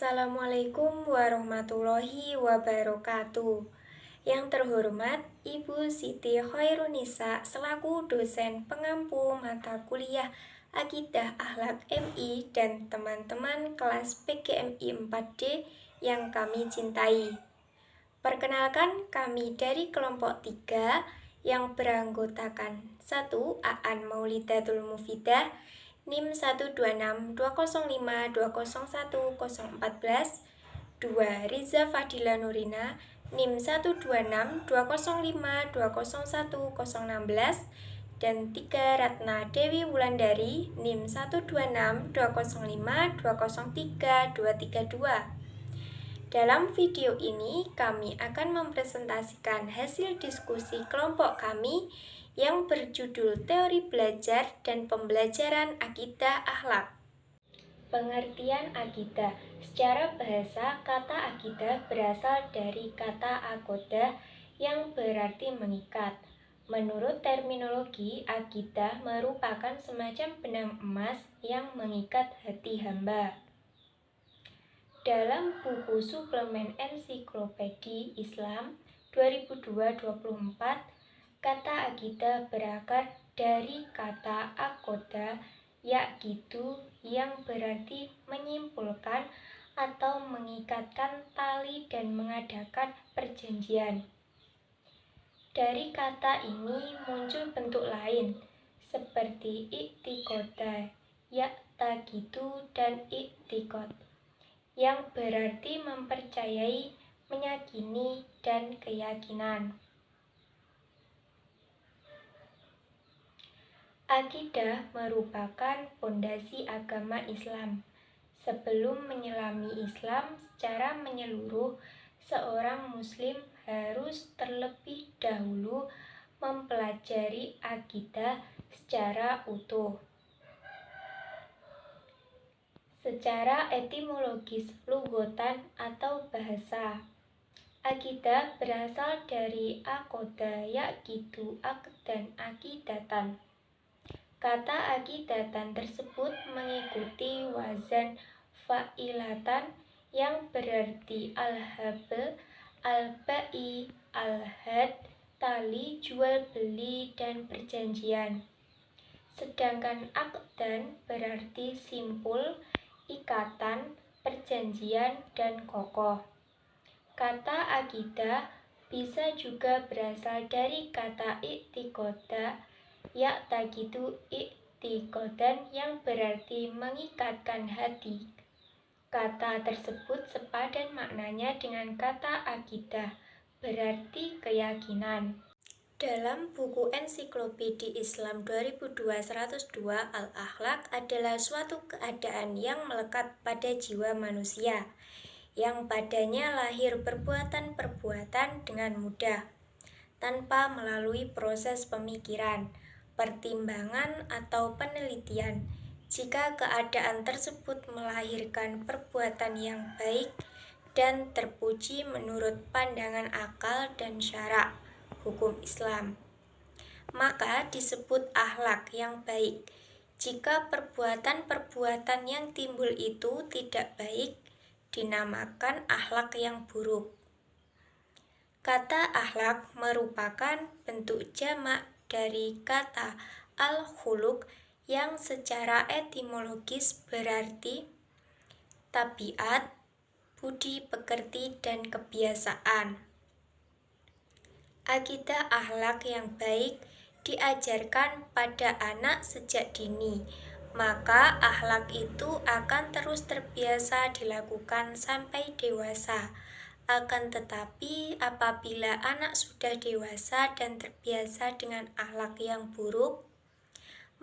Assalamualaikum warahmatullahi wabarakatuh. Yang terhormat Ibu Siti Khairunisa selaku dosen pengampu mata kuliah Akidah Akhlak MI dan teman-teman kelas PGMI 4D yang kami cintai. Perkenalkan, kami dari kelompok 3 yang beranggotakan 1. Aan Maulidatul Mufidah NIM 1262052010014, 2. Riza Fadila Nurina NIM 12620520116, dan 3. Ratna Dewi Wulandari NIM 12620520332. Dalam video ini, kami akan mempresentasikan hasil diskusi kelompok kami yang berjudul Teori Belajar dan Pembelajaran Akidah Akhlak. Pengertian akidah. Secara bahasa, kata akidah berasal dari kata akodah yang berarti mengikat. Menurut terminologi, akidah merupakan semacam benang emas yang mengikat hati hamba. Dalam buku suplemen Ensiklopedi Islam 2002-24, kata akidah berakar dari kata akoda, yaitu yang berarti menyimpulkan atau mengikatkan tali dan mengadakan perjanjian. Dari kata ini muncul bentuk lain, seperti i'tiqoda, ya'taqidu, dan i'tiqod, yang berarti mempercayai, meyakini, dan keyakinan. Akidah merupakan pondasi agama Islam. Sebelum menyelami Islam secara menyeluruh, seorang muslim harus terlebih dahulu mempelajari akidah secara utuh. Secara etimologis lughatan atau bahasa, akidah berasal dari akoda, yaqidu, aqdan, aqidatan. Kata akidatan tersebut mengikuti wazan fa'ilatan yang berarti al-habl, al-ba'i, al-had, tali, jual beli, dan perjanjian. Sedangkan aqdan berarti simpul, ikatan, perjanjian, dan kokoh. Kata akidah bisa juga berasal dari kata i'tiqoda, ya'taqidu, i'tiqodan, yang berarti mengikatkan hati. Kata tersebut sepadan maknanya dengan kata akidah, berarti keyakinan. Dalam buku Ensiklopedi Islam 2002-102, Al-Akhlak adalah suatu keadaan yang melekat pada jiwa manusia, yang padanya lahir perbuatan-perbuatan dengan mudah, tanpa melalui proses pemikiran, pertimbangan, atau penelitian. Jika keadaan tersebut melahirkan perbuatan yang baik dan terpuji menurut pandangan akal dan syara hukum Islam, maka disebut akhlak yang baik. Jika perbuatan-perbuatan yang timbul itu tidak baik, dinamakan akhlak yang buruk. Kata akhlak merupakan bentuk jamak dari kata al-khuluq yang secara etimologis berarti tabiat, budi pekerti, dan kebiasaan. Akidah akhlak yang baik diajarkan pada anak sejak dini, maka akhlak itu akan terus terbiasa dilakukan sampai dewasa. Akan tetapi, apabila anak sudah dewasa dan terbiasa dengan akhlak yang buruk,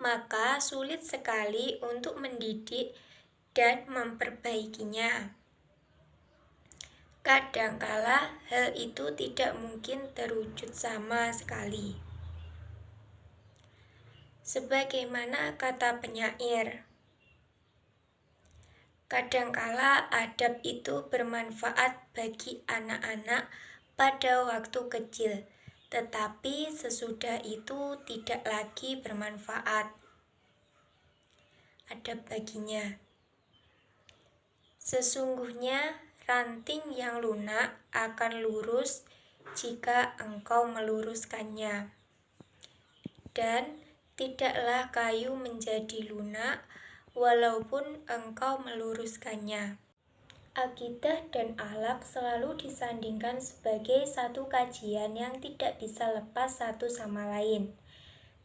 maka sulit sekali untuk mendidik dan memperbaikinya. Kadangkala hal itu tidak mungkin terwujud sama sekali. Sebagaimana kata penyair, kadangkala adab itu bermanfaat bagi anak-anak pada waktu kecil, tetapi sesudah itu tidak lagi bermanfaat adab baginya. Sesungguhnya ranting yang lunak akan lurus jika engkau meluruskannya, dan tidaklah kayu menjadi lunak walaupun engkau meluruskannya. Akidah dan akhlak selalu disandingkan sebagai satu kajian yang tidak bisa lepas satu sama lain.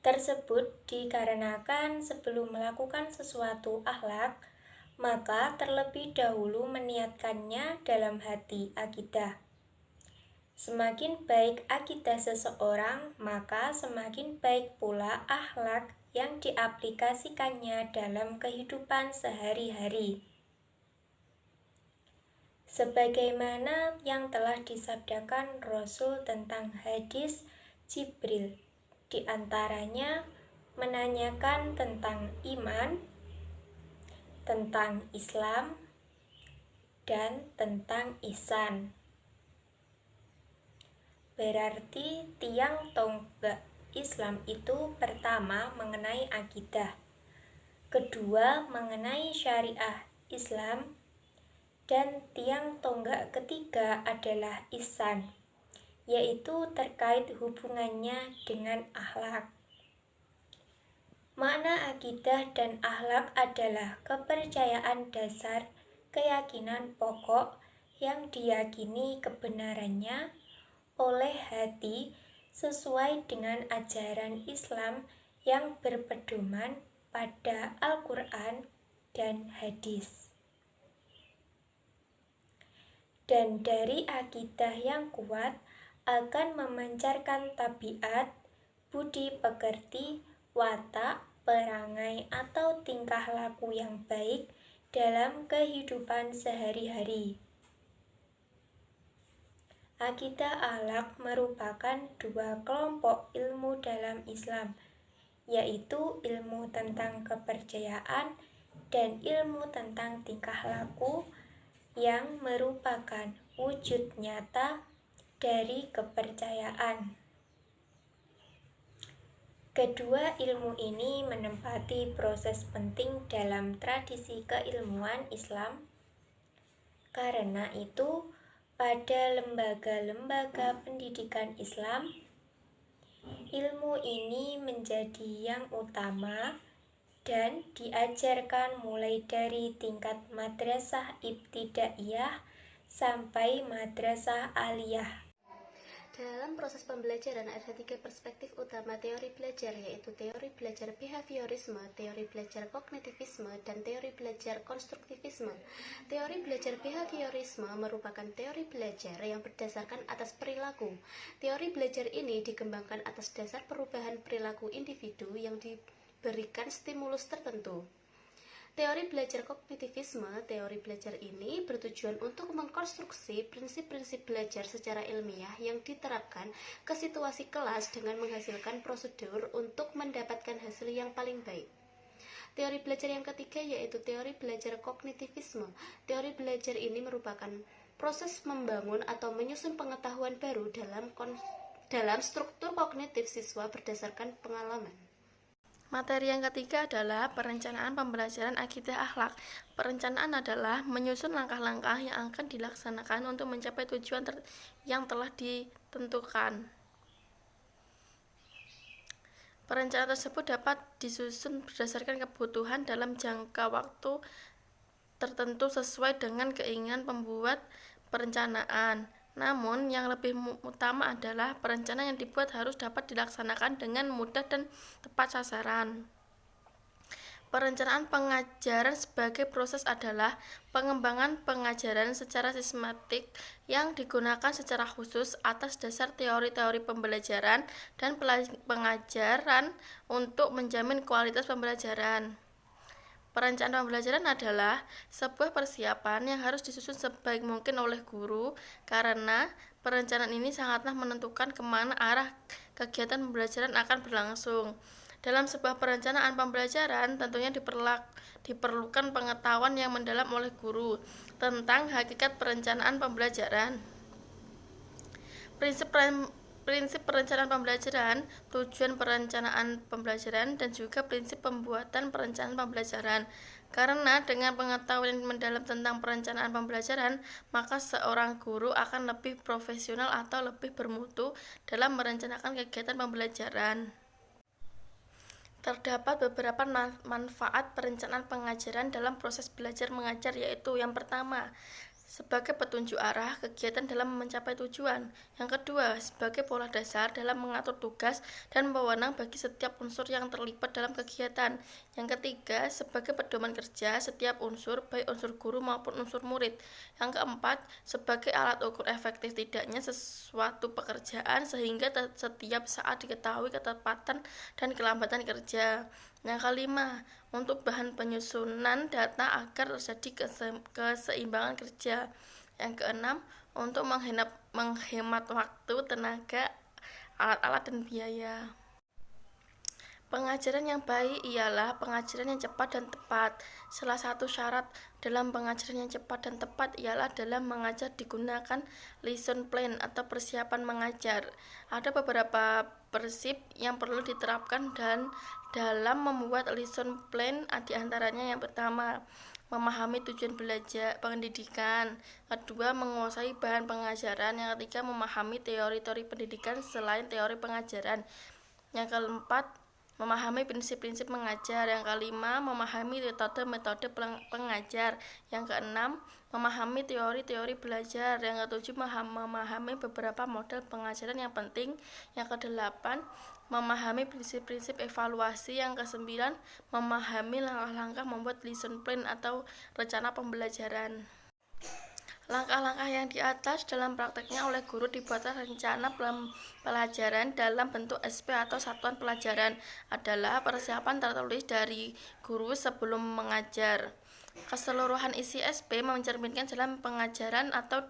Tersebut dikarenakan sebelum melakukan sesuatu akhlak, maka terlebih dahulu meniatkannya dalam hati akidah. Semakin baik akidah seseorang, maka semakin baik pula akhlak yang diaplikasikannya dalam kehidupan sehari-hari. Sebagaimana yang telah disabdakan Rasul tentang hadis Jibril, di antaranya menanyakan tentang iman, tentang Islam, dan tentang ihsan. Berarti tiang tonggak Islam itu pertama mengenai akidah, kedua mengenai syariah Islam, dan tiang tonggak ketiga adalah ihsan, yaitu terkait hubungannya dengan akhlak. Makna akidah dan akhlak adalah kepercayaan dasar, keyakinan pokok yang diyakini kebenarannya oleh hati sesuai dengan ajaran Islam yang berpedoman pada Al-Quran dan hadis. Dan dari akidah yang kuat akan memancarkan tabiat, budi pekerti, watak, perangai atau tingkah laku yang baik dalam kehidupan sehari-hari. Akidah akhlak merupakan dua kelompok ilmu dalam Islam, yaitu ilmu tentang kepercayaan dan ilmu tentang tingkah laku yang merupakan wujud nyata dari kepercayaan. Kedua ilmu ini menempati proses penting dalam tradisi keilmuan Islam. Karena itu, pada lembaga-lembaga pendidikan Islam, ilmu ini menjadi yang utama dan diajarkan mulai dari tingkat madrasah ibtidaiyah sampai madrasah aliyah. Dalam proses pembelajaran ada tiga perspektif utama teori belajar, yaitu teori belajar behaviorisme, teori belajar kognitivisme, dan teori belajar konstruktivisme. Teori belajar behaviorisme merupakan teori belajar yang berdasarkan atas perilaku. Teori belajar ini dikembangkan atas dasar perubahan perilaku individu yang diberikan stimulus tertentu. Teori belajar kognitivisme, teori belajar ini bertujuan untuk mengkonstruksi prinsip-prinsip belajar secara ilmiah yang diterapkan ke situasi kelas dengan menghasilkan prosedur untuk mendapatkan hasil yang paling baik. Teori belajar yang ketiga yaitu teori belajar kognitivisme. Teori belajar ini merupakan proses membangun atau menyusun pengetahuan baru dalam struktur kognitif siswa berdasarkan pengalaman. Materi yang ketiga adalah perencanaan pembelajaran akidah akhlak. Perencanaan adalah menyusun langkah-langkah yang akan dilaksanakan untuk mencapai tujuan yang telah ditentukan. Perencanaan tersebut dapat disusun berdasarkan kebutuhan dalam jangka waktu tertentu sesuai dengan keinginan pembuat perencanaan. Namun, yang lebih utama adalah perencanaan yang dibuat harus dapat dilaksanakan dengan mudah dan tepat sasaran. Perencanaan pengajaran sebagai proses adalah pengembangan pengajaran secara sistematik yang digunakan secara khusus atas dasar teori-teori pembelajaran dan pengajaran untuk menjamin kualitas pembelajaran. Perencanaan pembelajaran adalah sebuah persiapan yang harus disusun sebaik mungkin oleh guru, karena perencanaan ini sangatlah menentukan kemana arah kegiatan pembelajaran akan berlangsung. Dalam sebuah perencanaan pembelajaran tentunya diperlukan pengetahuan yang mendalam oleh guru tentang hakikat perencanaan pembelajaran. prinsip perencanaan pembelajaran, tujuan perencanaan pembelajaran, dan juga prinsip pembuatan perencanaan pembelajaran. Karena dengan pengetahuan yang mendalam tentang perencanaan pembelajaran, maka seorang guru akan lebih profesional atau lebih bermutu dalam merencanakan kegiatan pembelajaran. Terdapat beberapa manfaat perencanaan pengajaran dalam proses belajar mengajar, yaitu yang pertama, sebagai petunjuk arah kegiatan dalam mencapai tujuan. Yang kedua, sebagai pola dasar dalam mengatur tugas dan wewenang bagi setiap unsur yang terlibat dalam kegiatan. Yang ketiga, sebagai pedoman kerja setiap unsur, baik unsur guru maupun unsur murid. Yang keempat, sebagai alat ukur efektif tidaknya sesuatu pekerjaan sehingga setiap saat diketahui ketepatan dan kelambatan kerja. Yang kelima, untuk bahan penyusunan data agar terjadi keseimbangan kerja. Yang keenam, untuk menghemat waktu, tenaga, alat-alat, dan biaya. Pengajaran yang baik ialah pengajaran yang cepat dan tepat. Salah satu syarat dalam pengajaran yang cepat dan tepat ialah dalam mengajar digunakan lesson plan atau persiapan mengajar. Ada beberapa prinsip yang perlu diterapkan dan dalam membuat lesson plan, di antaranya yang pertama, memahami tujuan belajar pendidikan. Kedua, menguasai bahan pengajaran. Yang ketiga, memahami teori-teori pendidikan selain teori pengajaran. Yang keempat, memahami prinsip-prinsip mengajar. Yang kelima, memahami metode-metode pengajar. Yang keenam, memahami teori-teori belajar. Yang ketujuh, memahami beberapa model pengajaran yang penting. Yang kedelapan, memahami prinsip-prinsip evaluasi. Yang kesembilan, memahami langkah-langkah membuat lesson plan atau rencana pembelajaran. Langkah-langkah yang di atas dalam prakteknya oleh guru dibuatlah rencana pelajaran dalam bentuk SP atau satuan pelajaran adalah persiapan tertulis dari guru sebelum mengajar. Keseluruhan isi SP mencerminkan jalan pengajaran atau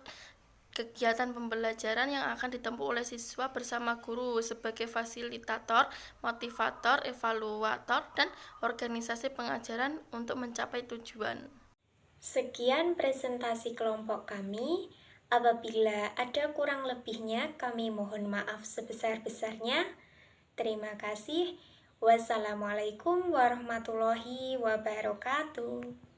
kegiatan pembelajaran yang akan ditempuh oleh siswa bersama guru sebagai fasilitator, motivator, evaluator, dan organisasi pengajaran untuk mencapai tujuan. Sekian presentasi kelompok kami. Apabila ada kurang lebihnya, kami mohon maaf sebesar-besarnya. Terima kasih. Wassalamualaikum warahmatullahi wabarakatuh.